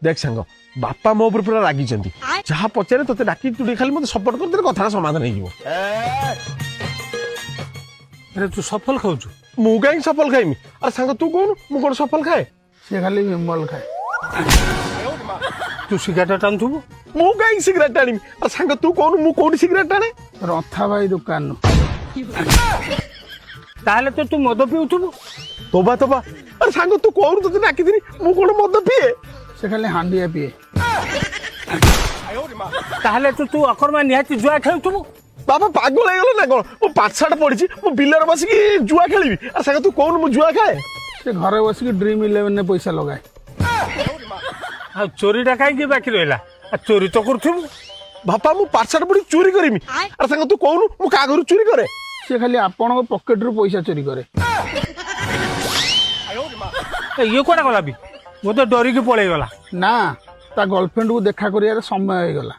देख सांग बापा मो ऊपर पूरा रागी जहाँ पचारे ते डाक तू खाली मत सपोर्ट कर कथा समाधान हो अरे तू सफल खाऊ मु कहीं सफल खाइमी अरे सांग तू कौन मु कौन सफल खाए से खाली विमल खाए तू सिगारेट टाणुबू मु कहीं सिगरेट टाणी अरे सांग तू कौन मु कौन सिगरेट टाणे रथा भाई दुकान ताहले तो तू मद पिउथुबू तोबा तोबा अरे सांग तू कौन तुझे डाकी मु कौन मद पिए से खाली हांडिया पिए ताहले तो तू अकरमा निहाती जुआ खेलुथुबू बाबा पागल हो गल ना कौन मो पाठशाठ पढ़ी मो बिलर बसिक जुआ खेली अरे सांग तू कौन मु जुआ खाए से घरे बसिक ड्रीम 11 ने पैसा लगाए आ चोरीटा कहीं बाकी रहा चोरी तो करूथुबू बापा मु पाठशाठ पढ़ी चोरी करमी अरे सांग तू कौन मु का घर चोरी करे से खाली आपण पॉकेट रु पैसा चोरी करे ये कौन गला भी वो तो डरिकी पलैगला ना ता गर्लफ्रेंड को देखा कर समय हो गला